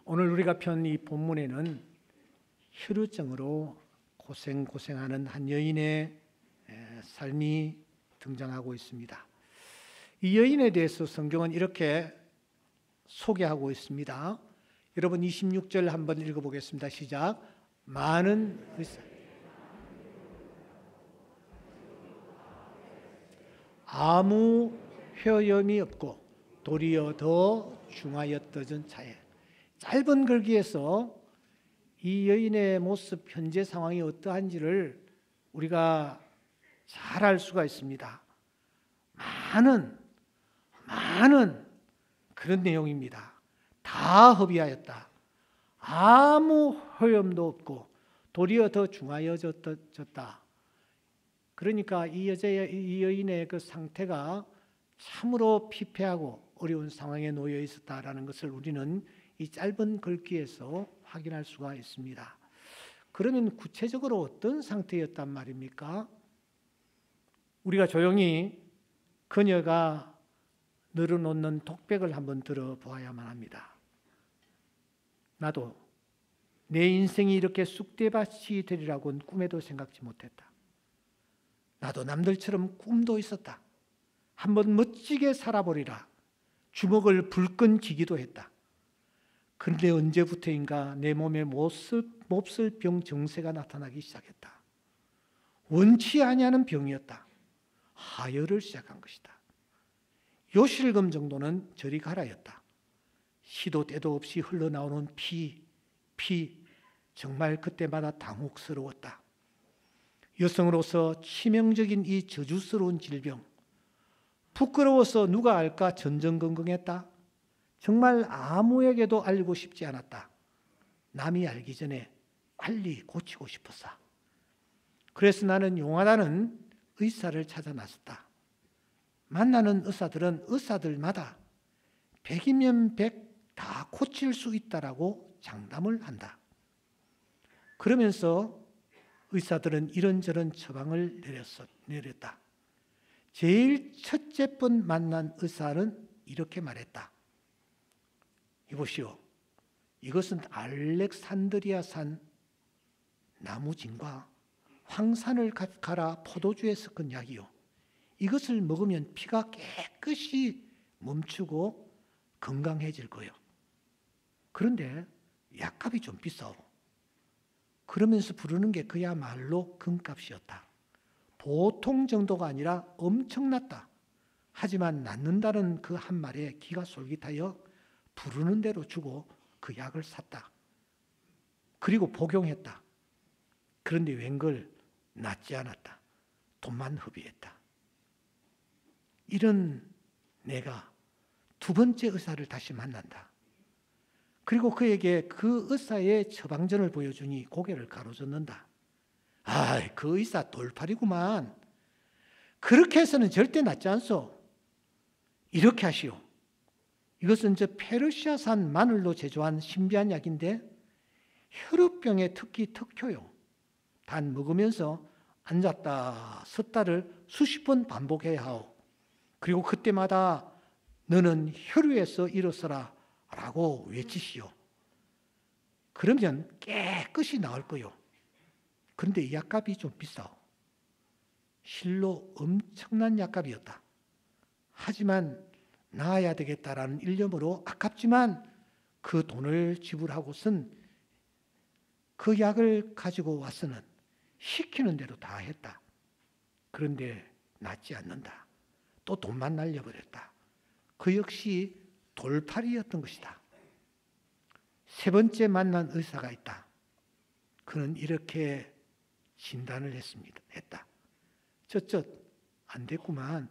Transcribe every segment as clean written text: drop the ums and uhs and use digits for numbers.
오늘 우리가 편 이 본문에는 혈루증으로 고생하는 한 여인의 삶이 등장하고 있습니다. 이 여인에 대해서 성경은 이렇게 소개하고 있습니다. 여러분 26절 한번 읽어보겠습니다. 시작. 많은 의사 아무 효염이 없고 도리어 더 중하였던 차에. 짧은 글귀에서 이 여인의 모습, 현재 상황이 어떠한지를 우리가 잘 알 수가 있습니다. 많은 그런 내용입니다. 다 허비하였다. 아무 허염도 없고 도리어 더 중하여졌다. 그러니까 이 여인의 그 상태가 참으로 피폐하고 어려운 상황에 놓여 있었다라는 것을 우리는 이 짧은 글귀에서 확인할 수가 있습니다. 그러면 구체적으로 어떤 상태였단 말입니까? 우리가 조용히 그녀가 늘어놓는 독백을 한번 들어보아야만 합니다. 나도 내 인생이 이렇게 쑥대밭이 되리라고는 꿈에도 생각지 못했다. 나도 남들처럼 꿈도 있었다. 한번 멋지게 살아보리라. 주먹을 불끈 쥐기도 했다. 그런데 언제부터인가 내 몸에 몹쓸 병 증세가 나타나기 시작했다. 원치 아니하는 병이었다. 하혈을 시작한 것이다. 요실금 정도는 저리 가라였다. 시도 때도 없이 흘러나오는 피, 정말 그때마다 당혹스러웠다. 여성으로서 치명적인 이 저주스러운 질병, 부끄러워서 누가 알까 전전긍긍했다. 정말 아무에게도 알고 싶지 않았다. 남이 알기 전에 빨리 고치고 싶었어. 그래서 나는 용하다는 의사를 찾아 나섰다. 만나는 의사들은 의사들마다 100이면 100 다 고칠 수 있다라고 장담을 한다. 그러면서 의사들은 이런저런 처방을 내렸다. 제일 첫째 번 만난 의사는 이렇게 말했다. 이보시오. 이것은 알렉산드리아산 나무진과 황산을 갈아 포도주에 섞은 약이요. 이것을 먹으면 피가 깨끗이 멈추고 건강해질 거예요. 그런데 약값이 좀 비싸오. 그러면서 부르는 게 그야말로 금값이었다. 보통 정도가 아니라 엄청났다. 하지만 낫는다는 그 한 말에 기가 솔깃하여 부르는 대로 주고 그 약을 샀다. 그리고 복용했다. 그런데 웬걸 낫지 않았다. 돈만 허비했다. 이런 내가 두 번째 의사를 다시 만난다. 그리고 그에게 그 의사의 처방전을 보여주니 고개를 가로젓는다. 그 의사 돌팔이구만. 그렇게 해서는 절대 낫지 않소. 이렇게 하시오. 이것은 저 페르시아산 마늘로 제조한 신비한 약인데 혈우병의 특효요. 단 먹으면서 앉았다 섰다를 수십 번 반복해야 하오. 그리고 그때마다 너는 혈우에서 일어서라 라고 외치시오. 그러면 깨끗이 나을 거요. 그런데 이 약값이 좀 비싸오. 실로 엄청난 약값이었다. 하지만 나아야 되겠다라는 일념으로 아깝지만 그 돈을 지불하고선 그 약을 가지고 와서는 시키는 대로 다 했다. 그런데 낫지 않는다. 또 돈만 날려버렸다. 그 역시 돌팔이였던 것이다. 세 번째 만난 의사가 있다. 그는 이렇게 진단을 했다. 쩌쩌 안 됐구만.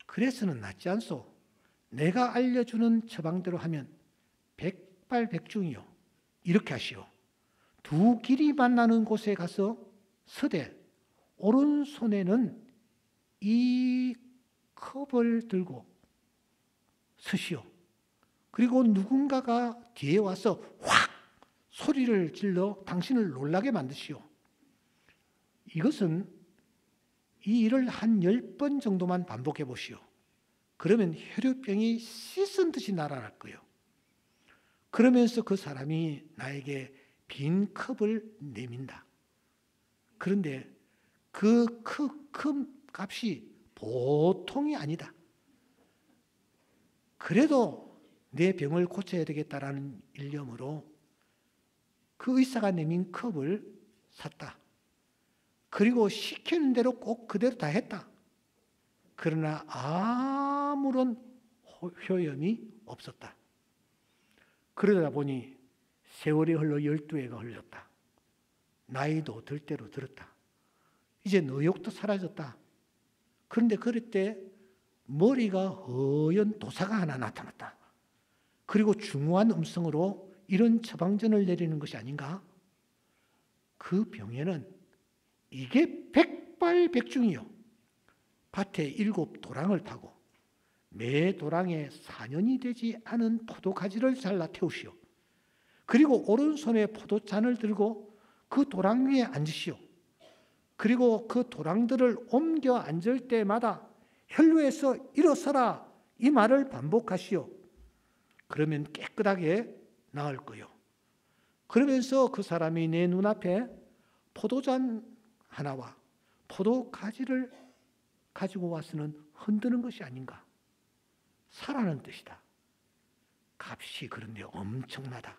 그래서는 낫지 않소. 내가 알려주는 처방대로 하면 백발백중이요. 이렇게 하시오. 두 길이 만나는 곳에 가서 서되 오른손에는 이 컵을 들고 서시오. 그리고 누군가가 뒤에 와서 확 소리를 질러 당신을 놀라게 만드시오. 이것은 이 일을 한 10번 정도만 반복해 보시오. 그러면 혈우병이 씻은 듯이 날아갈 거예요. 그러면서 그 사람이 나에게 빈 컵을 내민다. 그런데 그 컵 값이 보통이 아니다. 그래도 내 병을 고쳐야 되겠다라는 일념으로 그 의사가 내민 컵을 샀다. 그리고 시키는 대로 꼭 그대로 다 했다. 그러나 아무런 효험이 없었다. 그러다 보니 세월이 흘러 12해가 흘렀다. 나이도 들 대로 들었다. 이제 의욕도 사라졌다. 그런데 그럴 때 머리가 허연 도사가 하나 나타났다. 그리고 중후한 음성으로 이런 처방전을 내리는 것이 아닌가? 그 병에는 이게 백발백중이요. 밭에 7 도랑을 타고 매 도랑에 4년이 되지 않은 포도가지를 잘라 태우시오. 그리고 오른손에 포도잔을 들고 그 도랑 위에 앉으시오. 그리고 그 도랑들을 옮겨 앉을 때마다 혈루에서 일어서라 이 말을 반복하시오. 그러면 깨끗하게 나을 거요. 그러면서 그 사람이 내 눈앞에 포도잔 하나와 포도가지를 가지고 와서는 흔드는 것이 아닌가. 사라는 뜻이다. 값이 그런데 엄청나다.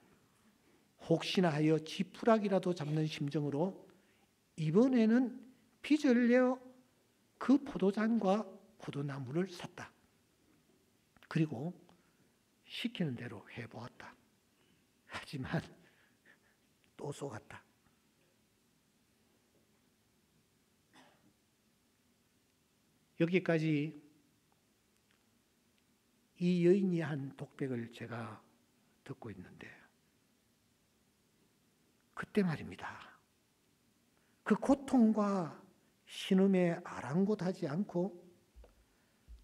혹시나 하여 지푸라기라도 잡는 심정으로 이번에는 빚을 내어 그 포도잔과 포도나무를 샀다. 그리고 시키는 대로 해보았다. 하지만 또 속았다. 여기까지 이 여인이 한 독백을 제가 듣고 있는데 그때 말입니다. 그 고통과 신음에 아랑곳하지 않고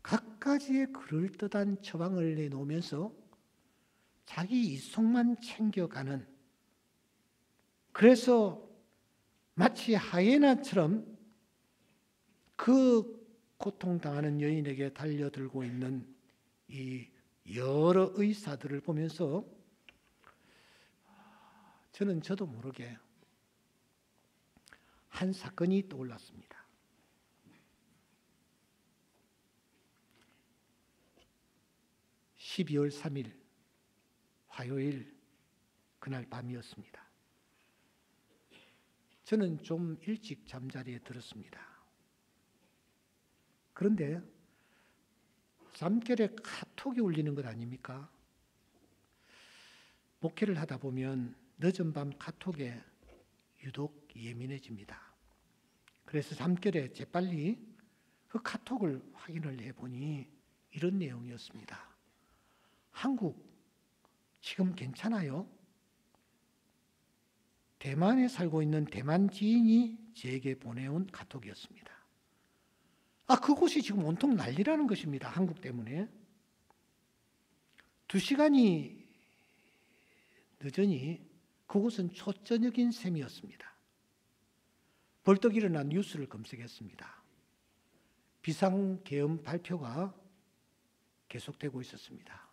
갖가지의 그럴듯한 처방을 내놓으면서 자기 이속만 챙겨가는, 그래서 마치 하이에나처럼 그 고통당하는 여인에게 달려들고 있는 이 여러 의사들을 보면서 저는 저도 모르게 한 사건이 떠올랐습니다. 12월 3일 화요일 그날 밤이었습니다. 저는 좀 일찍 잠자리에 들었습니다. 그런데 잠결에 카톡이 울리는 것 아닙니까? 목회를 하다 보면 늦은 밤 카톡에 유독 예민해집니다. 그래서 잠결에 재빨리 그 카톡을 확인을 해보니 이런 내용이었습니다. 한국 지금 괜찮아요? 대만에 살고 있는 대만 지인이 제게 보내온 카톡이었습니다. 그곳이 지금 온통 난리라는 것입니다. 한국 때문에. 2시간이 늦으니 그곳은 초저녁인 셈이었습니다. 벌떡 일어나 뉴스를 검색했습니다. 비상계엄 발표가 계속되고 있었습니다.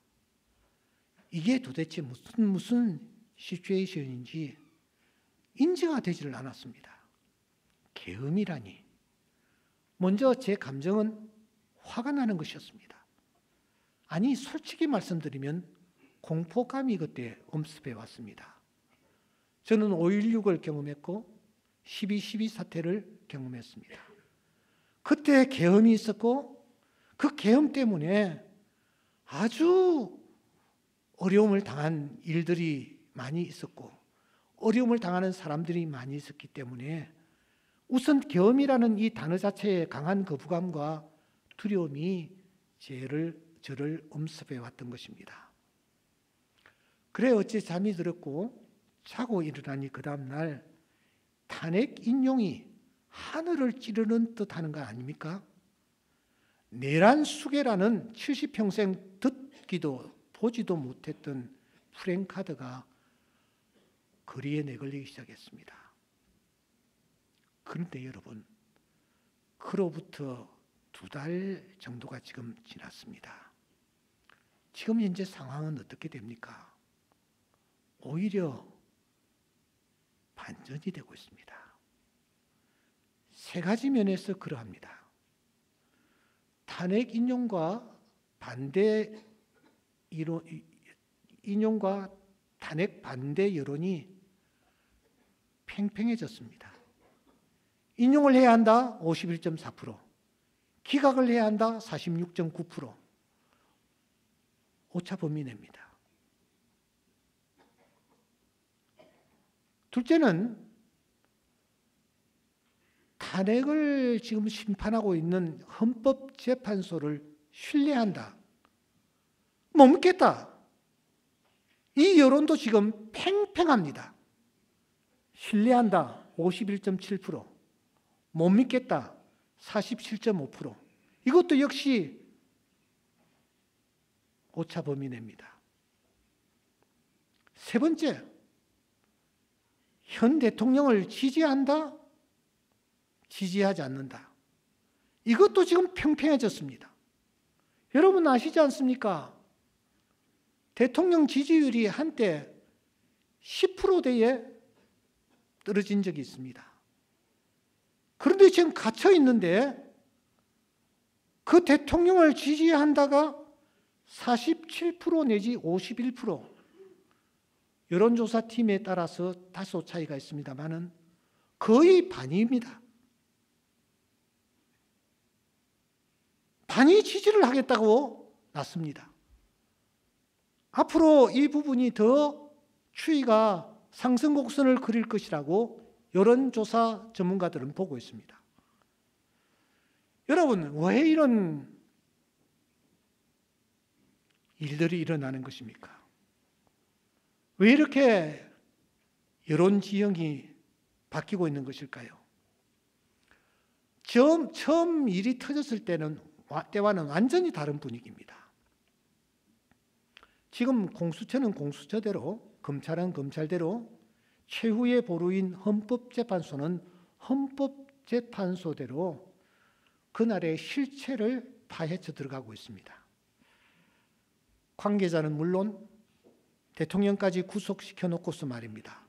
이게 도대체 무슨 시츄에이션인지 인지가 되지를 않았습니다. 계엄이라니. 먼저 제 감정은 화가 나는 것이었습니다. 아니, 솔직히 말씀드리면 공포감이 그때 엄습해 왔습니다. 저는 5.16을 경험했고 12.12 사태를 경험했습니다. 그때 계엄이 있었고 그 계엄 때문에 아주 어려움을 당한 일들이 많이 있었고 어려움을 당하는 사람들이 많이 있었기 때문에 우선 계엄이라는 이 단어 자체의 강한 거부감과 두려움이 저를 엄습해 왔던 것입니다. 그래 어째 잠이 들었고 자고 일어나니 그 다음 날 탄핵 인용이 하늘을 찌르는 듯하는 거 아닙니까? 내란수계라는 70평생 듣기도 보지도 못했던 프랭카드가 거리에 내걸리기 시작했습니다. 그런데 여러분, 그로부터 2달 정도가 지금 지났습니다. 지금 현재 상황은 어떻게 됩니까? 오히려 반전이 되고 있습니다. 세 가지 면에서 그러합니다. 탄핵 인용과 탄핵 반대 여론이 팽팽해졌습니다. 인용을 해야 한다 51.4%, 기각을 해야 한다 46.9%, 오차 범위 내입니다. 둘째는 탄핵을 지금 심판하고 있는 헌법재판소를 신뢰한다, 못 믿겠다. 이 여론도 지금 팽팽합니다. 신뢰한다 51.7%, 못 믿겠다 47.5%. 이것도 역시 오차 범위 내입니다. 세 번째, 현 대통령을 지지한다, 지지하지 않는다. 이것도 지금 팽팽해졌습니다. 여러분 아시지 않습니까? 대통령 지지율이 한때 10%대에 떨어진 적이 있습니다. 그런데 지금 갇혀 있는데 그 대통령을 지지한다가 47% 내지 51%, 여론조사팀에 따라서 다소 차이가 있습니다만은 거의 반입니다. 반이 지지를 하겠다고 났습니다. 앞으로 이 부분이 더 추이가 상승 곡선을 그릴 것이라고 여론조사 전문가들은 보고 있습니다. 여러분, 왜 이런 일들이 일어나는 것입니까? 왜 이렇게 여론 지형이 바뀌고 있는 것일까요? 처음 일이 터졌을 때와는 완전히 다른 분위기입니다. 지금 공수처는 공수처대로, 검찰은 검찰대로, 최후의 보루인 헌법재판소는 헌법재판소대로 그날의 실체를 파헤쳐 들어가고 있습니다. 관계자는 물론 대통령까지 구속시켜 놓고서 말입니다.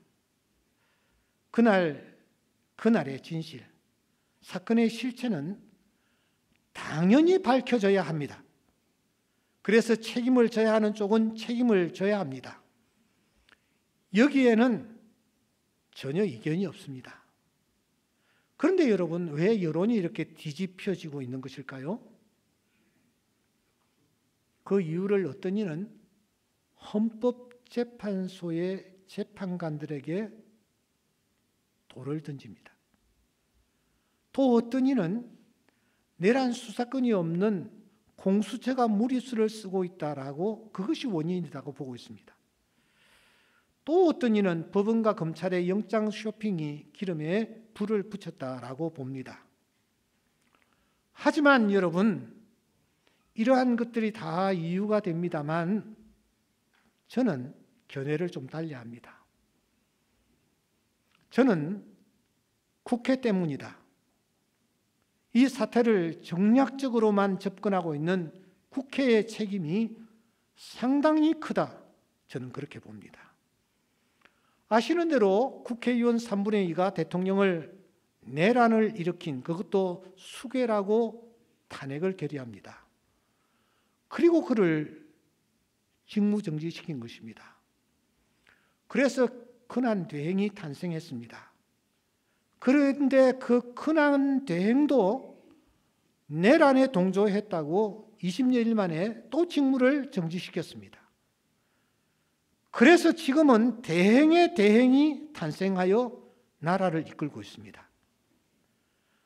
그날의 진실, 사건의 실체는 당연히 밝혀져야 합니다. 그래서 책임을 져야 하는 쪽은 책임을 져야 합니다. 여기에는 전혀 이견이 없습니다. 그런데 여러분, 왜 여론이 이렇게 뒤집혀지고 있는 것일까요? 그 이유를 어떤 이는 헌법재판소의 재판관들에게 돌을 던집니다. 또 어떤 이는 내란 수사권이 없는 공수처가 무리수를 쓰고 있다라고, 그것이 원인이라고 보고 있습니다. 또 어떤 이는 법원과 검찰의 영장 쇼핑이 기름에 불을 붙였다라고 봅니다. 하지만 여러분, 이러한 것들이 다 이유가 됩니다만 저는 견해를 좀 달리합니다. 저는 국회 때문이다, 이 사태를 정략적으로만 접근하고 있는 국회의 책임이 상당히 크다, 저는 그렇게 봅니다. 아시는 대로 국회의원 3분의 2가 대통령을 내란을 일으킨, 그것도 수괴라고 탄핵을 결의합니다. 그리고 그를 직무정지시킨 것입니다. 그래서 근한대행이 탄생했습니다. 그런데 그 근한대행도 내란에 동조했다고 20여일 만에 또 직무를 정지시켰습니다. 그래서 지금은 대행의 대행이 탄생하여 나라를 이끌고 있습니다.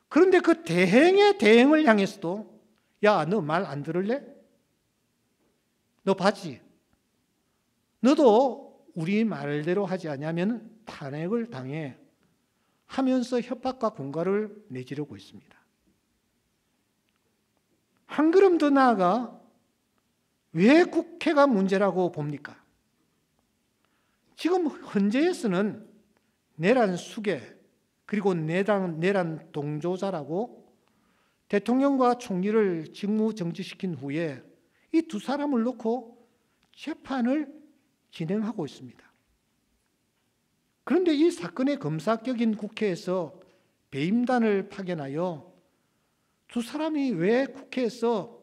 그런데 그 대행의 대행을 향해서도, 야, 너 말 안 들을래? 너 봤지? 너도 우리 말대로 하지 않으면 탄핵을 당해 하면서 협박과 공갈을 내지르고 있습니다. 한 걸음 더 나아가 왜 국회가 문제라고 봅니까? 지금 헌재에서는 내란 수괴 그리고 내란 동조자라고 대통령과 총리를 직무 정지시킨 후에 이 두 사람을 놓고 재판을 진행하고 있습니다. 그런데 이 사건의 검사격인 국회에서 배임단을 파견하여 두 사람이 왜 국회에서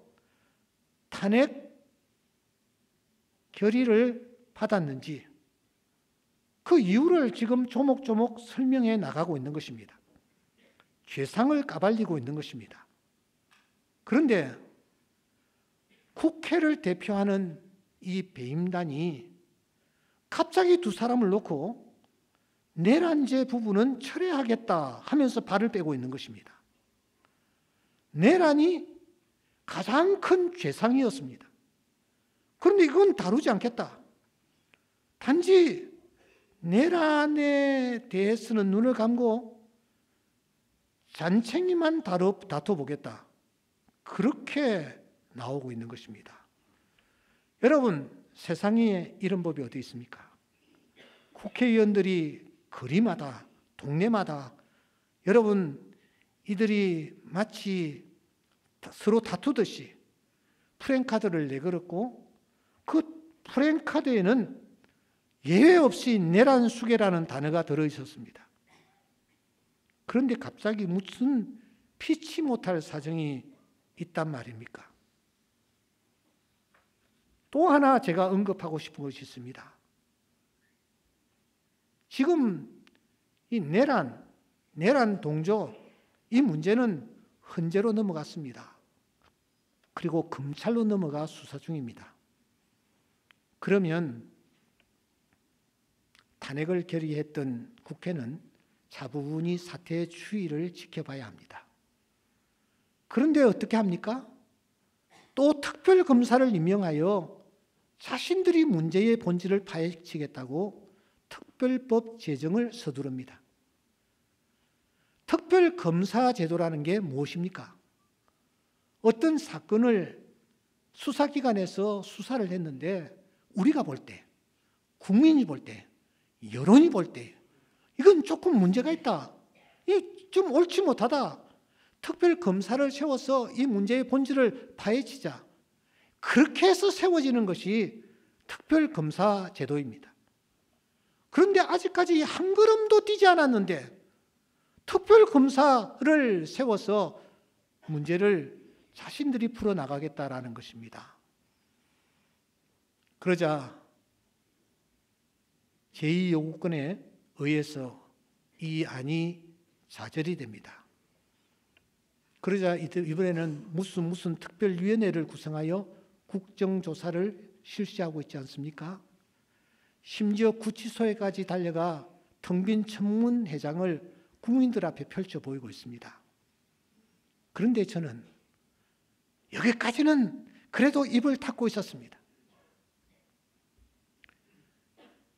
탄핵 결의를 받았는지 그 이유를 지금 조목조목 설명해 나가고 있는 것입니다. 죄상을 까발리고 있는 것입니다. 그런데 국회를 대표하는 이 배임단이 갑자기 두 사람을 놓고 내란죄 부분은 철회하겠다 하면서 발을 빼고 있는 것입니다. 내란이 가장 큰 죄상이었습니다. 그런데 이건 다루지 않겠다. 단지 내란에 대해서는 눈을 감고 잔챙이만 다퉈보겠다. 그렇게 나오고 있는 것입니다. 여러분, 세상에 이런 법이 어디 있습니까? 국회의원들이 거리마다, 동네마다 여러분, 이들이 마치 서로 다투듯이 프랜카드를 내걸었고 그 프랜카드에는 예외 없이 내란 수괴라는 단어가 들어있었습니다. 그런데 갑자기 무슨 피치 못할 사정이 있단 말입니까? 또 하나 제가 언급하고 싶은 것이 있습니다. 지금 이 내란 동조, 이 문제는 헌재로 넘어갔습니다. 그리고 검찰로 넘어가 수사 중입니다. 그러면 탄핵을 결의했던 국회는 차분히 사태의 추이를 지켜봐야 합니다. 그런데 어떻게 합니까? 또 특별검사를 임명하여 자신들이 문제의 본질을 파헤치겠다고 특별법 제정을 서두릅니다. 특별검사 제도라는 게 무엇입니까? 어떤 사건을 수사기관에서 수사를 했는데 우리가 볼 때, 국민이 볼 때, 여론이 볼 때 이건 조금 문제가 있다. 이 좀 옳지 못하다. 특별검사를 세워서 이 문제의 본질을 파헤치자. 그렇게 해서 세워지는 것이 특별검사 제도입니다. 그런데 아직까지 한 걸음도 뛰지 않았는데 특별검사를 세워서 문제를 자신들이 풀어나가겠다라는 것입니다. 그러자 제2요구권에 의해서 이 안이 좌절이 됩니다. 그러자 이번에는 무슨 특별위원회를 구성하여 국정조사를 실시하고 있지 않습니까? 심지어 구치소에까지 달려가 텅 빈 청문회장을 국민들 앞에 펼쳐 보이고 있습니다. 그런데 저는 여기까지는 그래도 입을 닫고 있었습니다.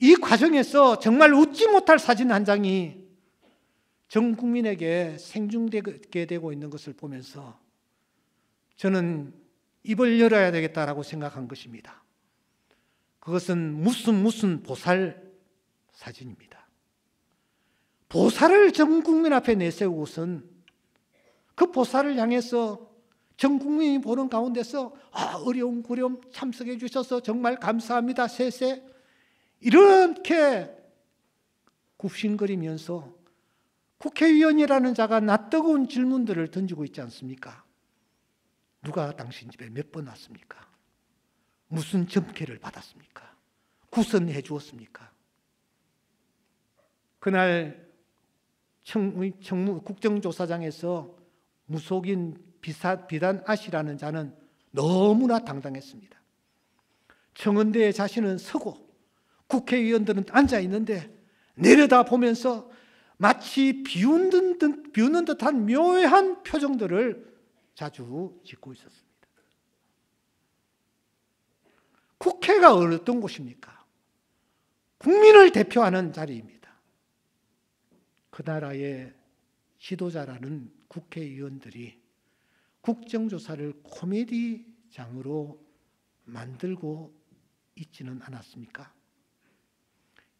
이 과정에서 정말 웃지 못할 사진 한 장이 전 국민에게 생중되게 되고 있는 것을 보면서 저는 입을 열어야 되겠다라고 생각한 것입니다. 그것은 무슨 보살 사진입니다. 보살을 전 국민 앞에 내세우고선 그 보살을 향해서 전 국민이 보는 가운데서 어려운 고려움 참석해 주셔서 정말 감사합니다. 세세 이렇게 굽신거리면서 국회의원이라는 자가 낯뜨거운 질문들을 던지고 있지 않습니까? 누가 당신 집에 몇 번 왔습니까? 무슨 점괘를 받았습니까? 구선해 주었습니까? 그날 국정조사장에서 무속인 비단 아씨라는 자는 너무나 당당했습니다. 청와대에 자신은 서고 국회의원들은 앉아 있는데 내려다 보면서 마치 비웃는 듯한 묘한 표정들을 자주 짓고 있었습니다. 국회가 어떤 곳입니까? 국민을 대표하는 자리입니다. 그 나라의 지도자라는 국회의원들이 국정조사를 코미디장으로 만들고 있지는 않았습니까?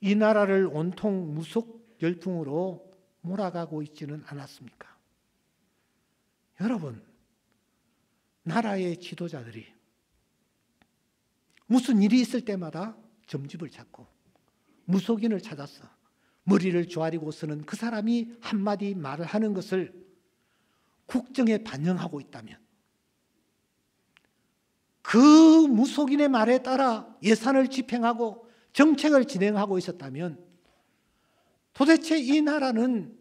이 나라를 온통 무속 열풍으로 몰아가고 있지는 않았습니까? 여러분, 나라의 지도자들이 무슨 일이 있을 때마다 점집을 찾고 무속인을 찾아서 머리를 조아리고서는 그 사람이 한마디 말을 하는 것을 국정에 반영하고 있다면, 그 무속인의 말에 따라 예산을 집행하고 정책을 진행하고 있었다면, 도대체 이 나라는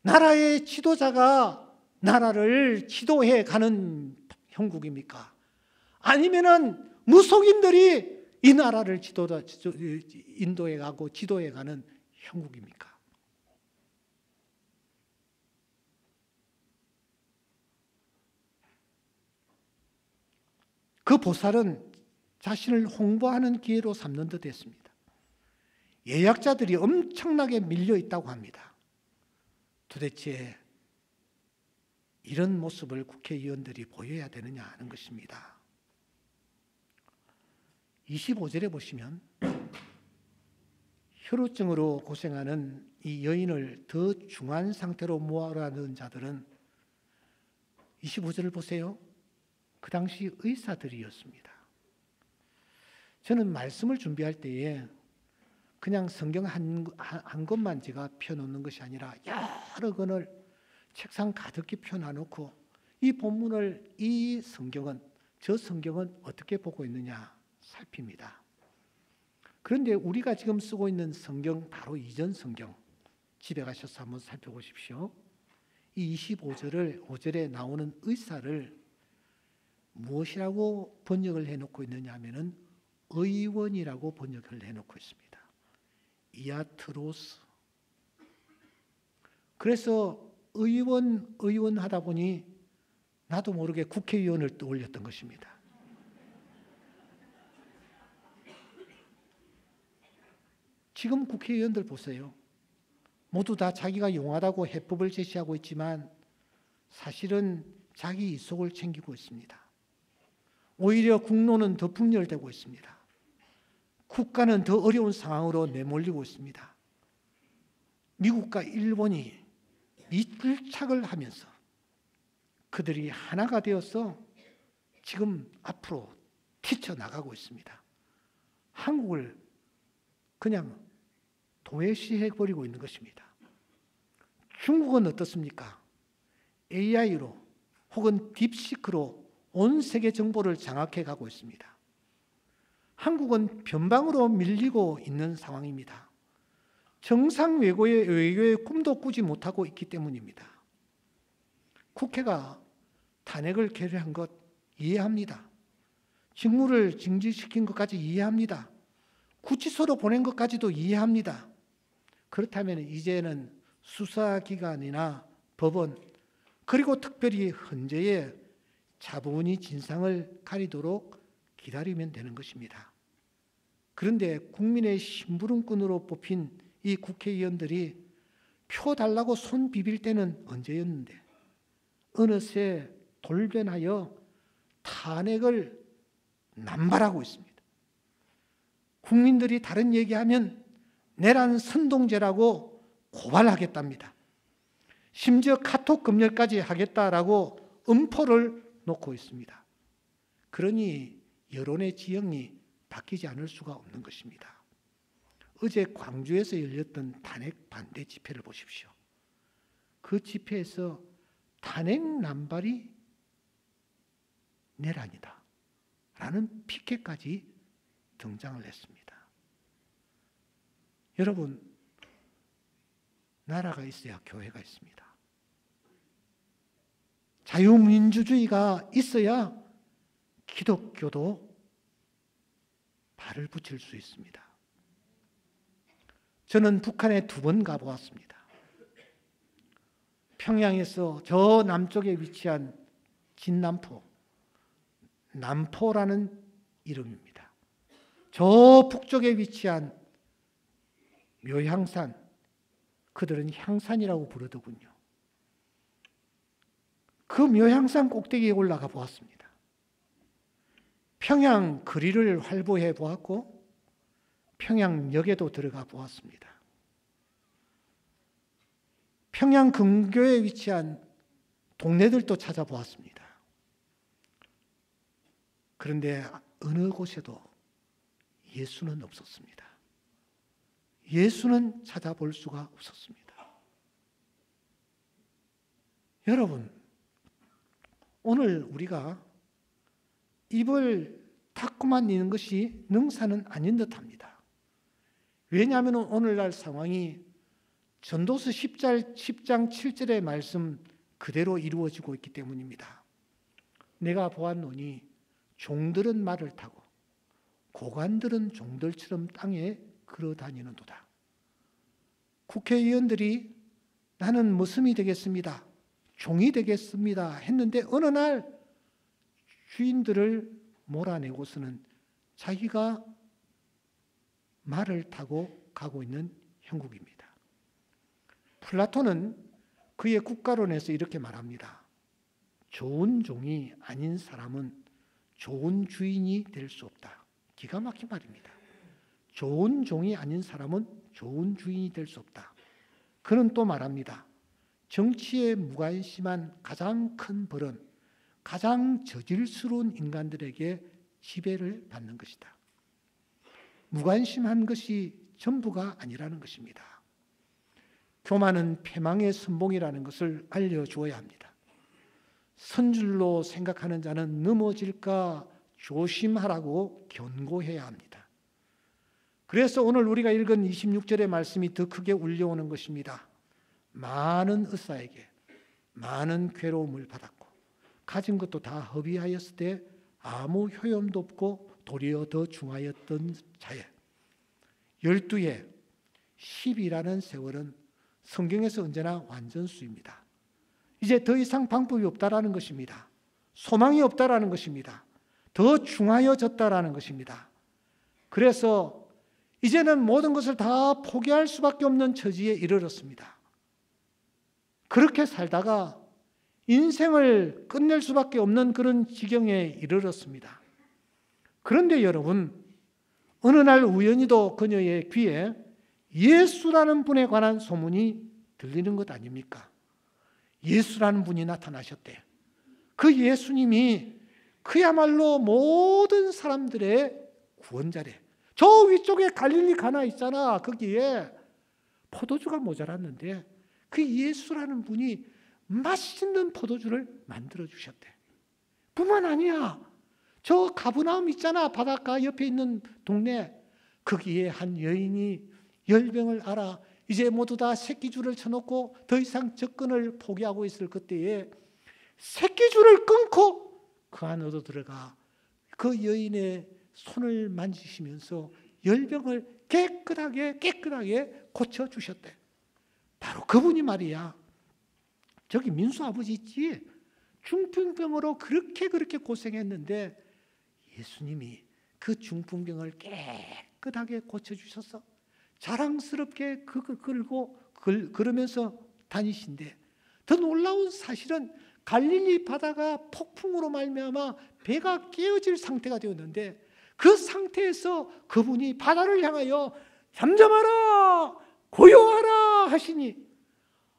나라의 지도자가 나라를 지도해 가는 형국입니까? 아니면은 무속인들이 이 나라를 인도해 가고 지도해 가는 형국입니까? 그 보살은 자신을 홍보하는 기회로 삼는 듯 했습니다. 예약자들이 엄청나게 밀려 있다고 합니다. 도대체 이런 모습을 국회의원들이 보여야 되느냐 하는 것입니다. 25절에 보시면 혈우증으로 고생하는 이 여인을 더 중한 상태로 모아라는 자들은 25절을 보세요. 그 당시 의사들이었습니다. 저는 말씀을 준비할 때에 그냥 성경 한 것만 제가 펴놓는 것이 아니라 여러 권을 책상 가득히 펴놔놓고 이 본문을 저 성경은 어떻게 보고 있느냐 살핍니다. 그런데 우리가 지금 쓰고 있는 성경, 바로 이전 성경, 집에 가셔서 한번 살펴보십시오. 이 5절에 나오는 의사를 무엇이라고 번역을 해놓고 있느냐 하면은 의원이라고 번역을 해놓고 있습니다. 이아트로스. 그래서 의원 하다 보니 나도 모르게 국회의원을 떠올렸던 것입니다. 지금 국회의원들 보세요. 모두 다 자기가 용하다고 해법을 제시하고 있지만 사실은 자기 이속을 챙기고 있습니다. 오히려 국론은 더 분열되고 있습니다. 국가는 더 어려운 상황으로 내몰리고 있습니다. 미국과 일본이 밀착을 하면서 그들이 하나가 되어서 지금 앞으로 튀쳐나가고 있습니다. 한국을 그냥 도외시해버리고 있는 것입니다. 중국은 어떻습니까? AI로 혹은 딥시크로 온 세계 정보를 장악해 가고 있습니다. 한국은 변방으로 밀리고 있는 상황입니다. 정상 외교의 꿈도 꾸지 못하고 있기 때문입니다. 국회가 탄핵을 결의한 것 이해합니다. 직무를 정지시킨 것까지 이해합니다. 구치소로 보낸 것까지도 이해합니다. 그렇다면 이제는 수사기관이나 법원, 그리고 특별히 헌재에 차분히 진상을 가리도록 기다리면 되는 것입니다. 그런데 국민의 심부름꾼으로 뽑힌 이 국회의원들이 표 달라고 손 비빌 때는 언제였는데 어느새 돌변하여 탄핵을 남발하고 있습니다. 국민들이 다른 얘기하면 내란 선동죄라고 고발하겠답니다. 심지어 카톡 검열까지 하겠다라고 음포를 놓고 있습니다. 그러니 여론의 지형이 바뀌지 않을 수가 없는 것입니다. 어제 광주에서 열렸던 탄핵 반대 집회를 보십시오. 그 집회에서 탄핵 남발이 내란이다 라는 피켓까지 등장을 했습니다. 여러분, 나라가 있어야 교회가 있습니다. 자유민주주의가 있어야 기독교도 발을 붙일 수 있습니다. 저는 북한에 2번 가보았습니다. 평양에서 저 남쪽에 위치한 진남포, 남포라는 이름입니다. 저 북쪽에 위치한 묘향산, 그들은 향산이라고 부르더군요. 그 묘향산 꼭대기에 올라가 보았습니다. 평양 거리를 활보해 보았고 평양역에도 들어가 보았습니다. 평양 근교에 위치한 동네들도 찾아보았습니다. 그런데 어느 곳에도 예수는 없었습니다. 예수는 찾아볼 수가 없었습니다. 여러분, 오늘 우리가 입을 닫고만 있는 것이 능사는 아닌 듯합니다. 왜냐하면 오늘날 상황이 전도서 10장 7절의 말씀 그대로 이루어지고 있기 때문입니다. 내가 보았노니 종들은 말을 타고 고관들은 종들처럼 땅에 걸어다니는도다. 국회의원들이 나는 머슴이 되겠습니다, 종이 되겠습니다 했는데 어느 날 주인들을 몰아내고서는 자기가 말을 타고 가고 있는 형국입니다. 플라톤은 그의 국가론에서 이렇게 말합니다. 좋은 종이 아닌 사람은 좋은 주인이 될 수 없다. 기가 막힌 말입니다. 좋은 종이 아닌 사람은 좋은 주인이 될 수 없다. 그는 또 말합니다. 정치에 무관심한 가장 큰 벌은 가장 저질스러운 인간들에게 지배를 받는 것이다. 무관심한 것이 전부가 아니라는 것입니다. 교만은 패망의 선봉이라는 것을 알려주어야 합니다. 선줄로 생각하는 자는 넘어질까 조심하라고 경고해야 합니다. 그래서 오늘 우리가 읽은 26절의 말씀이 더 크게 울려오는 것입니다. 많은 의사에게 많은 괴로움을 받았고 가진 것도 다 허비하였을 때 아무 효용도 없고 도리어 더 중하였던 자에 12에 10이라는 세월은 성경에서 언제나 완전수입니다. 이제 더 이상 방법이 없다라는 것입니다. 소망이 없다라는 것입니다. 더 중하여졌다라는 것입니다. 그래서 이제는 모든 것을 다 포기할 수밖에 없는 처지에 이르렀습니다. 그렇게 살다가 인생을 끝낼 수밖에 없는 그런 지경에 이르렀습니다. 그런데 여러분, 어느 날 우연히도 그녀의 귀에 예수라는 분에 관한 소문이 들리는 것 아닙니까? 예수라는 분이 나타나셨대. 그 예수님이 그야말로 모든 사람들의 구원자래. 저 위쪽에 갈릴리 가나 있잖아. 거기에 포도주가 모자랐는데 그 예수라는 분이 맛있는 포도주를 만들어 주셨대. 뿐만 아니야. 저 가브나움 있잖아. 바닷가 옆에 있는 동네. 거기에 한 여인이 열병을 앓아 이제 모두 다 새끼줄을 쳐놓고 더 이상 접근을 포기하고 있을 그때에 새끼줄을 끊고 그 안으로 들어가 그 여인의 손을 만지시면서 열병을 깨끗하게 고쳐주셨대. 바로 그분이 말이야. 저기 민수 아버지 있지? 중풍병으로 그렇게 고생했는데 예수님이 그 중풍병을 깨끗하게 고쳐주셔서 자랑스럽게 걸으면서 다니신데 더 놀라운 사실은 갈릴리 바다가 폭풍으로 말미암아 배가 깨어질 상태가 되었는데 그 상태에서 그분이 바다를 향하여 잠잠하라 고요하라 하시니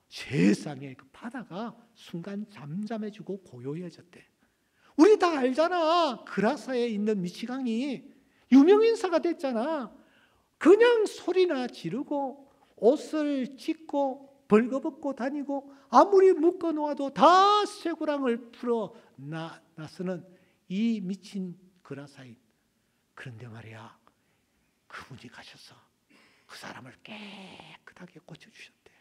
세상에 그 바다가 순간 잠잠해지고 고요해졌대. 우리 다 알잖아. 그라사에 있는 미치광이 유명인사가 됐잖아. 그냥 소리나 지르고 옷을 찢고 벌거벗고 다니고 아무리 묶어놓아도 다 쇠고랑을 풀어 나서는 이 미친 그라사인. 그런데 말이야, 그분이 가셔서 그 사람을 깨끗하게 고쳐주셨대.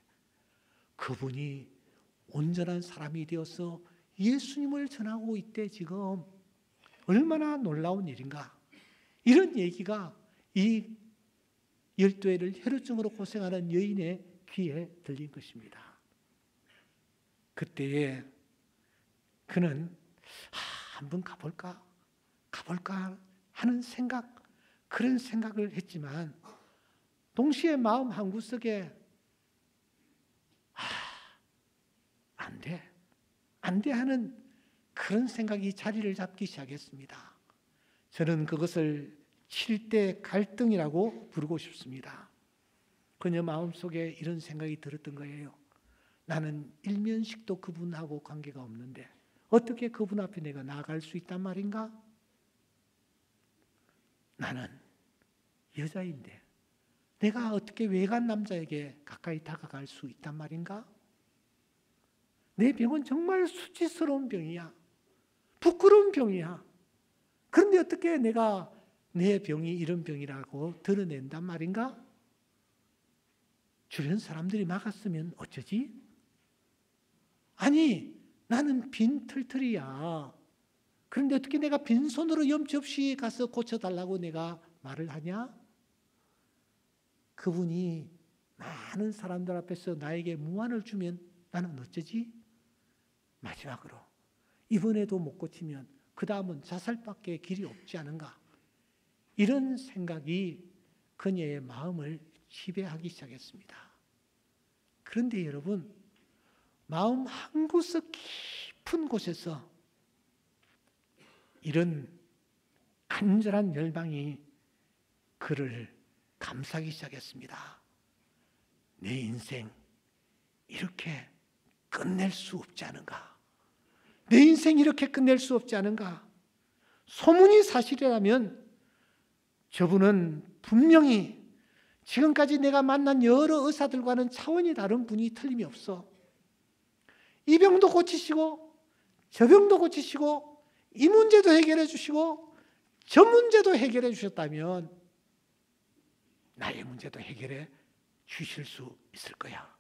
그분이 온전한 사람이 되어서 예수님을 전하고 있대. 지금 얼마나 놀라운 일인가. 이런 얘기가 이 12회를 혈루증으로 고생하는 여인의 귀에 들린 것입니다. 그때에 그는 한번 가볼까 하는 그런 생각을 했지만 동시에 마음 한구석에 안 돼 하는 그런 생각이 자리를 잡기 시작했습니다. 저는 그것을 7대 갈등이라고 부르고 싶습니다. 그녀 마음속에 이런 생각이 들었던 거예요. 나는 일면식도 그분하고 관계가 없는데 어떻게 그분 앞에 내가 나아갈 수 있단 말인가? 나는 여자인데 내가 어떻게 외간 남자에게 가까이 다가갈 수 있단 말인가? 내 병은 정말 수치스러운 병이야. 부끄러운 병이야. 그런데 어떻게 내가 내 병이 이런 병이라고 드러낸단 말인가? 주변 사람들이 막았으면 어쩌지? 아니, 나는 빈털털이야. 그런데 어떻게 내가 빈손으로 염치 없이 가서 고쳐달라고 내가 말을 하냐? 그분이 많은 사람들 앞에서 나에게 무안을 주면 나는 어쩌지? 마지막으로 이번에도 못 고치면 그 다음은 자살밖에 길이 없지 않은가? 이런 생각이 그녀의 마음을 지배하기 시작했습니다. 그런데 여러분, 마음 한구석 깊은 곳에서 이런 간절한 열망이 그를 감싸기 시작했습니다. 내 인생 이렇게 끝낼 수 없지 않은가? 내 인생 이렇게 끝낼 수 없지 않은가? 소문이 사실이라면 저분은 분명히 지금까지 내가 만난 여러 의사들과는 차원이 다른 분이 틀림이 없어. 이 병도 고치시고 저 병도 고치시고 이 문제도 해결해 주시고 저 문제도 해결해 주셨다면 나의 문제도 해결해 주실 수 있을 거야.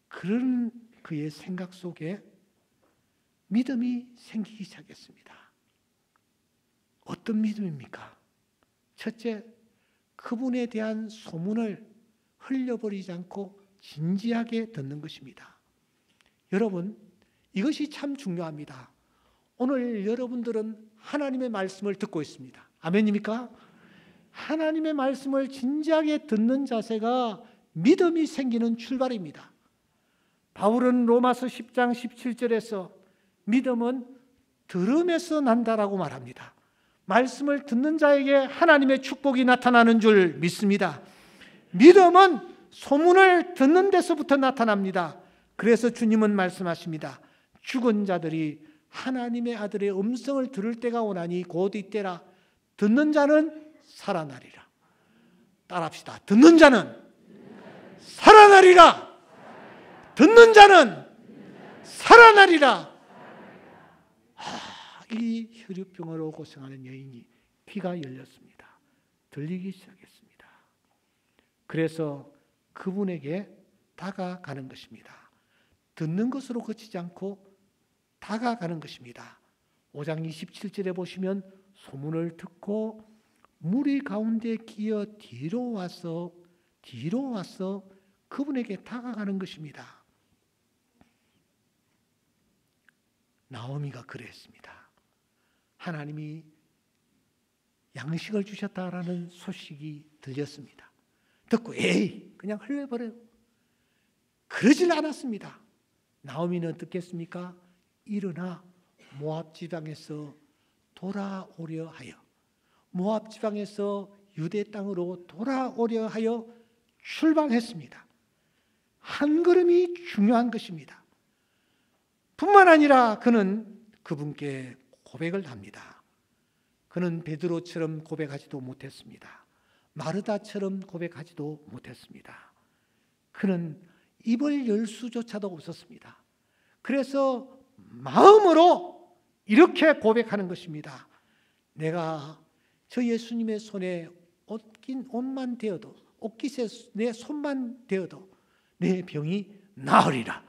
그런 그의 생각 속에 믿음이 생기기 시작했습니다. 어떤 믿음입니까? 첫째, 그분에 대한 소문을 흘려버리지 않고 진지하게 듣는 것입니다. 여러분, 이것이 참 중요합니다. 오늘 여러분들은 하나님의 말씀을 듣고 있습니다. 아멘입니까? 하나님의 말씀을 진지하게 듣는 자세가 믿음이 생기는 출발입니다. 바울은 로마서 10장 17절에서 믿음은 들음에서 난다라고 말합니다. 말씀을 듣는 자에게 하나님의 축복이 나타나는 줄 믿습니다. 믿음은 소문을 듣는 데서부터 나타납니다. 그래서 주님은 말씀하십니다. 죽은 자들이 하나님의 아들의 음성을 들을 때가 오나니 곧 이때라. 듣는 자는 살아나리라. 따라합시다. 듣는 자는 살아나리라. 듣는 자는 살아나리라. 이 혈유병으로 고생하는 여인이 귀가 열렸습니다. 들리기 시작했습니다. 그래서 그분에게 다가가는 것입니다. 듣는 것으로 그치지 않고 다가가는 것입니다. 5장 27절에 보시면 소문을 듣고 무리 가운데 끼어 뒤로 와서 그분에게 다가가는 것입니다. 나오미가 그랬습니다. 하나님이 양식을 주셨다라는 소식이 들렸습니다. 듣고 에이 그냥 흘려버려요. 그러질 않았습니다. 나오미는 어떻겠습니까? 일어나 모압 지방에서 돌아오려 하여 모압 지방에서 유대 땅으로 돌아오려 하여 출발했습니다. 한 걸음이 중요한 것입니다. 뿐만 아니라 그는 그분께 고백을 합니다. 그는 베드로처럼 고백하지도 못했습니다. 마르다처럼 고백하지도 못했습니다. 그는 입을 열 수조차도 없었습니다. 그래서 마음으로 이렇게 고백하는 것입니다. 내가 저 예수님의 손에 옷긴 옷만 대어도 옷깃에 내 손만 대어도 내 병이 나으리라.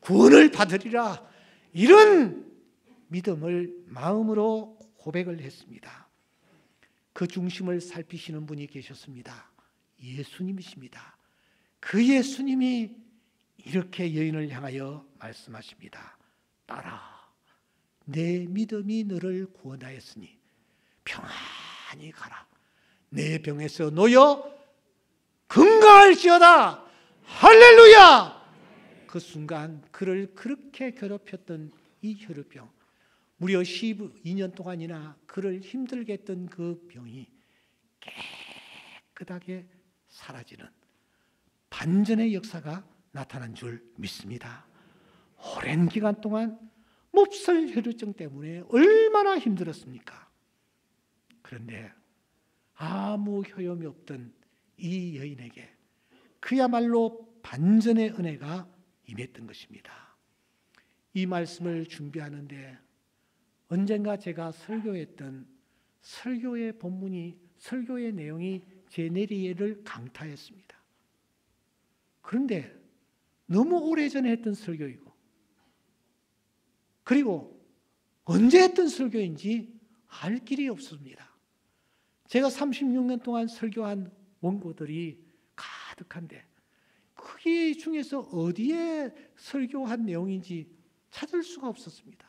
구원을 받으리라. 이런 믿음을 마음으로 고백을 했습니다. 그 중심을 살피시는 분이 계셨습니다. 예수님이십니다. 그 예수님이 이렇게 여인을 향하여 말씀하십니다. 딸아, 내 믿음이 너를 구원하였으니 평안히 가라. 내 병에서 놓여 건강할지어다. 할렐루야. 그 순간 그를 그렇게 괴롭혔던 이 혈루병, 무려 12년 동안이나 그를 힘들게 했던 그 병이 깨끗하게 사라지는 반전의 역사가 나타난 줄 믿습니다. 오랜 기간 동안 몹쓸 혈루증 때문에 얼마나 힘들었습니까? 그런데 아무 효용이 없던 이 여인에게 그야말로 반전의 은혜가 임했던 것입니다. 이 말씀을 준비하는데 언젠가 제가 설교했던 설교의 본문이, 설교의 내용이 제 뇌리를 강타했습니다. 그런데 너무 오래전에 했던 설교이고, 그리고 언제 했던 설교인지 알 길이 없습니다. 제가 36년 동안 설교한 원고들이 가득한데 그 중에서 어디에 설교한 내용인지 찾을 수가 없었습니다.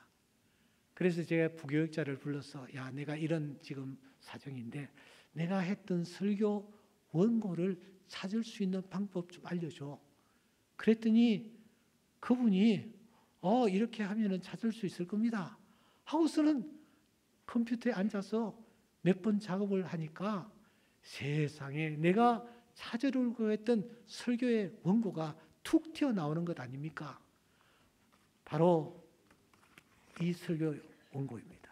그래서 제가 부교육자를 불러서, 야, 내가 이런 지금 사정인데 내가 했던 설교 원고를 찾을 수 있는 방법 좀 알려줘. 그랬더니 그분이 이렇게 하면은 찾을 수 있을 겁니다 하고서는 컴퓨터에 앉아서 몇 번 작업을 하니까 세상에 내가 찾으려고 했던 설교의 원고가 툭 튀어나오는 것 아닙니까? 바로 이 설교 원고입니다.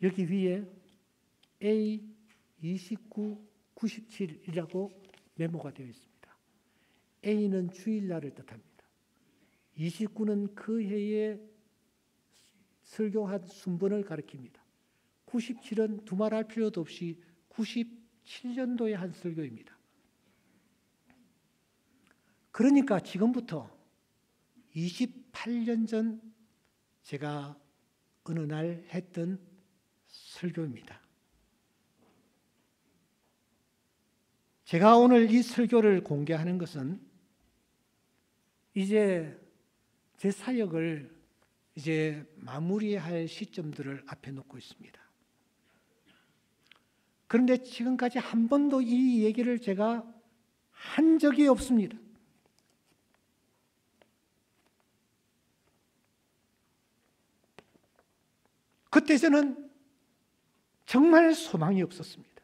여기 위에 A2997이라고 메모가 되어 있습니다. A는 주일날을 뜻합니다. 29는 그 해에 설교한 순번을 가리킵니다. 97은 두말할 필요도 없이 97년도에 한 설교입니다. 그러니까 지금부터 28년 전 제가 어느 날 했던 설교입니다. 제가 오늘 이 설교를 공개하는 것은 이제 제 사역을 이제 마무리할 시점들을 앞에 놓고 있습니다. 그런데 지금까지 한 번도 이 얘기를 제가 한 적이 없습니다. 그때 저는 정말 소망이 없었습니다.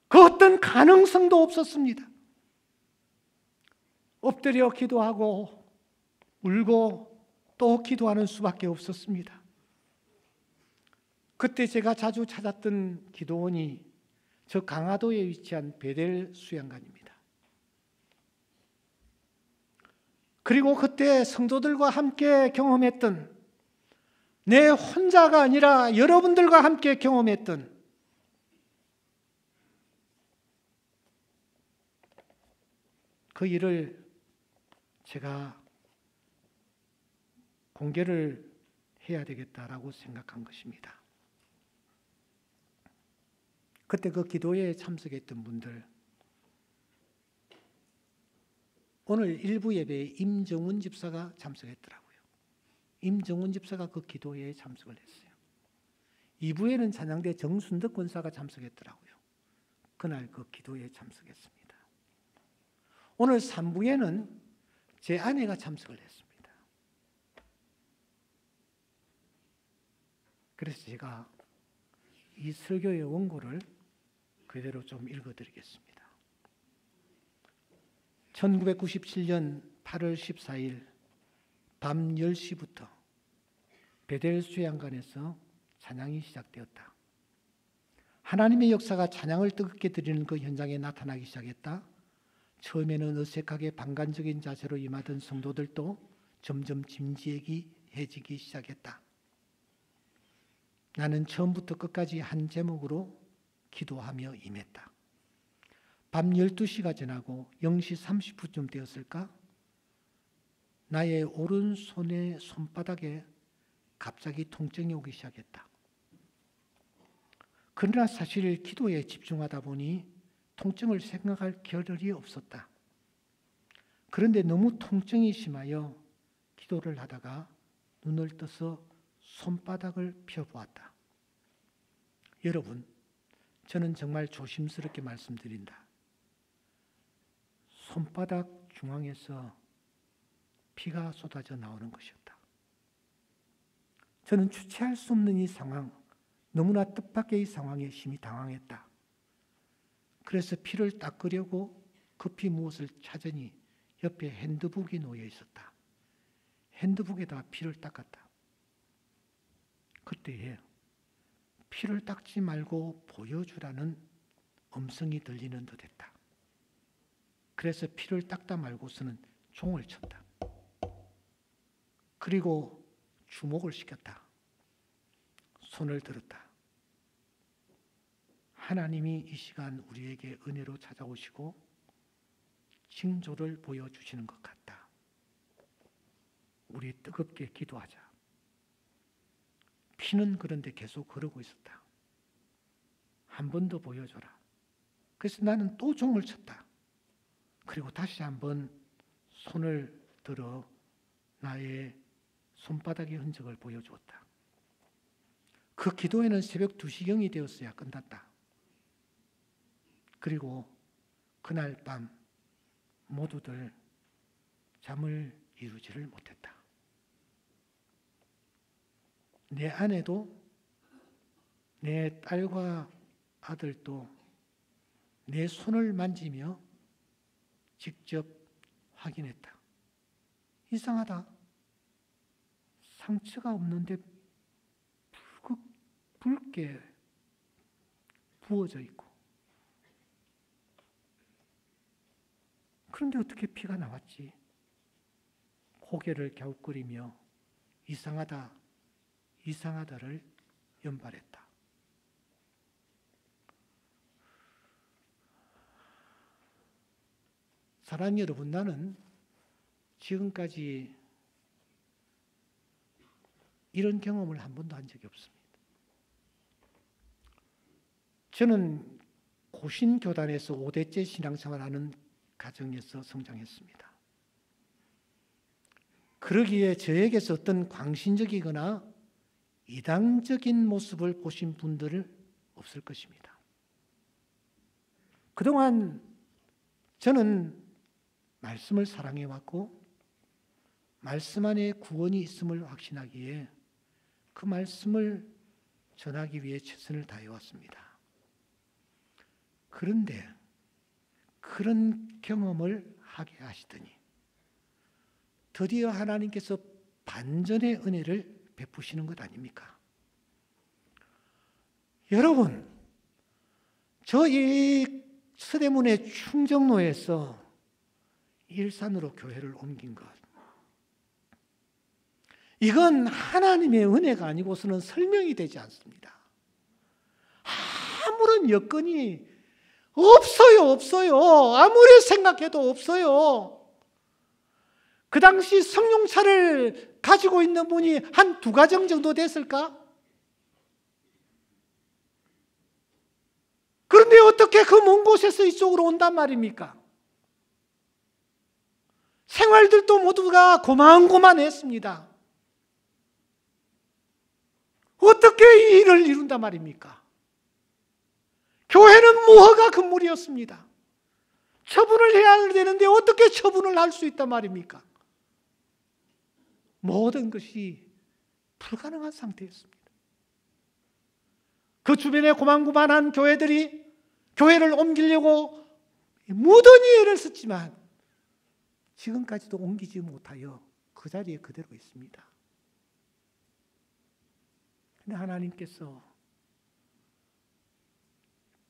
그 어떤 가능성도 없었습니다. 엎드려 기도하고 울고 또 기도하는 수밖에 없었습니다. 그때 제가 자주 찾았던 기도원이 저 강화도에 위치한 베델 수양관입니다. 그리고 그때 성도들과 함께 경험했던, 내 혼자가 아니라 여러분들과 함께 경험했던 그 일을 제가 공개를 해야 되겠다라고 생각한 것입니다. 그때 그 기도회에 참석했던 분들, 오늘 일부 예배에 임정훈 집사가 참석했더라고요. 임정훈 집사가 그 기도회에 참석을 했어요. 2부에는 찬양대 정순덕 권사가 참석했더라고요. 그날 그 기도회에 참석했습니다. 오늘 3부에는 제 아내가 참석을 했습니다. 그래서 제가 이 설교의 원고를 그대로 좀 읽어드리겠습니다. 1997년 8월 14일 밤 10시부터 베델 수양관에서 찬양이 시작되었다. 하나님의 역사가 찬양을 뜨겁게 드리는 그 현장에 나타나기 시작했다. 처음에는 어색하게 방관적인 자세로 임하던 성도들도 점점 진지해지기 시작했다. 나는 처음부터 끝까지 한 제목으로 기도하며 임했다. 밤 12시가 지나고 0시 30분쯤 되었을까? 나의 오른손의 손바닥에 갑자기 통증이 오기 시작했다. 그러나 사실 기도에 집중하다 보니 통증을 생각할 겨를이 없었다. 그런데 너무 통증이 심하여 기도를 하다가 눈을 떠서 손바닥을 펴보았다. 여러분, 저는 정말 조심스럽게 말씀드린다. 손바닥 중앙에서 피가 쏟아져 나오는 것이었다. 저는 주체할 수 없는 이 상황, 너무나 뜻밖의 이 상황에 심히 당황했다. 그래서 피를 닦으려고 급히 무엇을 찾으니 옆에 핸드북이 놓여 있었다. 핸드북에다 피를 닦았다. 그때에 피를 닦지 말고 보여주라는 음성이 들리는 듯했다. 그래서 피를 닦다 말고서는 종을 쳤다. 그리고 주목을 시켰다. 손을 들었다. 하나님이 이 시간 우리에게 은혜로 찾아오시고 징조를 보여주시는 것 같다. 우리 뜨겁게 기도하자. 피는 그런데 계속 흐르고 있었다. 한 번 더 보여줘라. 그래서 나는 또 종을 쳤다. 그리고 다시 한번 손을 들어 나의 손바닥의 흔적을 보여주었다. 그 기도에는 새벽 2시경이 되었어야 끝났다. 그리고 그날 밤 모두들 잠을 이루지를 못했다. 내 아내도 내 딸과 아들도 내 손을 만지며 직접 확인했다. 이상하다. 상처가 없는데 붉게 부어져 있고. 그런데 어떻게 피가 나왔지? 고개를 갸웃거리며 이상하다, 이상하다를 연발했다. 사랑하는 여러분, 나는 지금까지 이런 경험을 한 번도 한 적이 없습니다. 저는 고신교단에서 5대째 신앙생활하는 가정에서 성장했습니다. 그러기에 저에게서 어떤 광신적이거나 이당적인 모습을 보신 분들은 없을 것입니다. 그동안 저는 말씀을 사랑해왔고 말씀 안에 구원이 있음을 확신하기에 그 말씀을 전하기 위해 최선을 다해왔습니다. 그런데 그런 경험을 하게 하시더니 드디어 하나님께서 반전의 은혜를 베푸시는 것 아닙니까? 여러분, 저희 서대문의 충정로에서 일산으로 교회를 옮긴 것, 이건 하나님의 은혜가 아니고서는 설명이 되지 않습니다. 아무런 여건이 없어요. 아무리 생각해도 없어요. 그 당시 성령차를 가지고 있는 분이 한 2가정 정도 됐을까? 그런데 어떻게 그 먼 곳에서 이쪽으로 온단 말입니까? 생활들도 모두가 고만고만했습니다. 어떻게 이 일을 이룬단 말입니까? 교회는 무허가 건물이었습니다. 처분을 해야 되는데 어떻게 처분을 할 수 있단 말입니까? 모든 것이 불가능한 상태였습니다. 그 주변에 고만고만한 교회들이 교회를 옮기려고 무던히 애를 썼지만 지금까지도 옮기지 못하여 그 자리에 그대로 있습니다. 그런데 하나님께서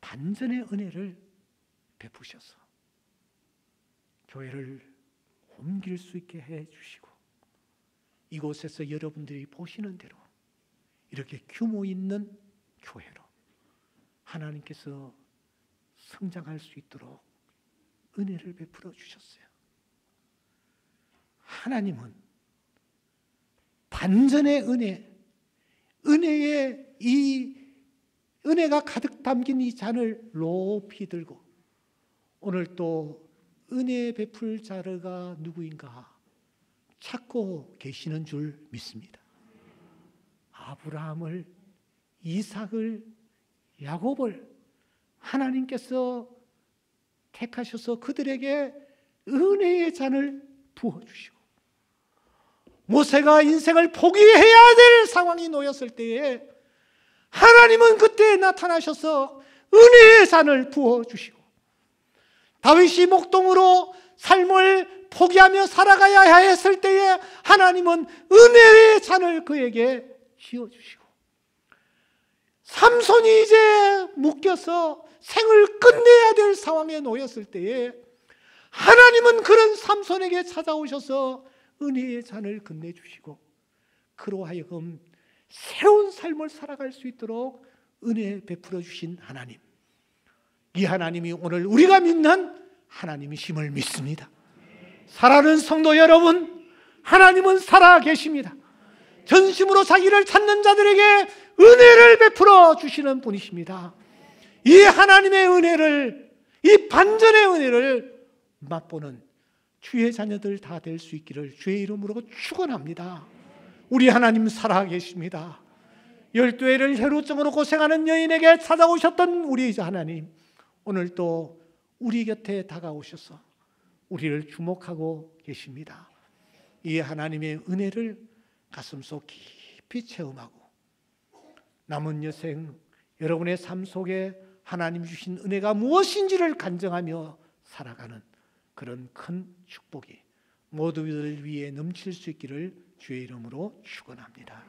반전의 은혜를 베푸셔서 교회를 옮길 수 있게 해주시고 이곳에서 여러분들이 보시는 대로 이렇게 규모 있는 교회로 하나님께서 성장할 수 있도록 은혜를 베풀어 주셨어요. 하나님은 반전의 은혜의 이 은혜가 가득 담긴 이 잔을 높이 들고 오늘 또 은혜 베풀 자가 누구인가 찾고 계시는 줄 믿습니다. 아브라함을, 이삭을, 야곱을 하나님께서 택하셔서 그들에게 은혜의 잔을 부어주시고 모세가 인생을 포기해야 될 상황이 놓였을 때에 하나님은 그때 나타나셔서 은혜의 잔을 부어주시고 다윗이 목동으로 삶을 포기하며 살아가야 했을 때에 하나님은 은혜의 잔을 그에게 지어주시고 삼손이 이제 묶여서 생을 끝내야 될 상황에 놓였을 때에 하나님은 그런 삼손에게 찾아오셔서 은혜의 잔을 건네주시고 그로 하여금 새로운 삶을 살아갈 수 있도록 은혜 베풀어 주신 하나님, 이 하나님이 오늘 우리가 믿는 하나님이심을 믿습니다. 사랑하는 성도 여러분, 하나님은 살아 계십니다. 전심으로 자기를 찾는 자들에게 은혜를 베풀어 주시는 분이십니다. 이 하나님의 은혜를, 이 반전의 은혜를 맛보는 주의 자녀들 다 될 수 있기를 주의 이름으로 축원합니다. 우리 하나님 살아 계십니다. 12해를 혈루증으로 고생하는 여인에게 찾아오셨던 우리 하나님, 오늘 또 우리 곁에 다가오셔서 우리를 주목하고 계십니다. 이 하나님의 은혜를 가슴속 깊이 체험하고 남은 여생 여러분의 삶 속에 하나님 주신 은혜가 무엇인지를 간증하며 살아가는 그런 큰 축복이 모두들 위해 넘칠 수 있기를 주의 이름으로 축원합니다.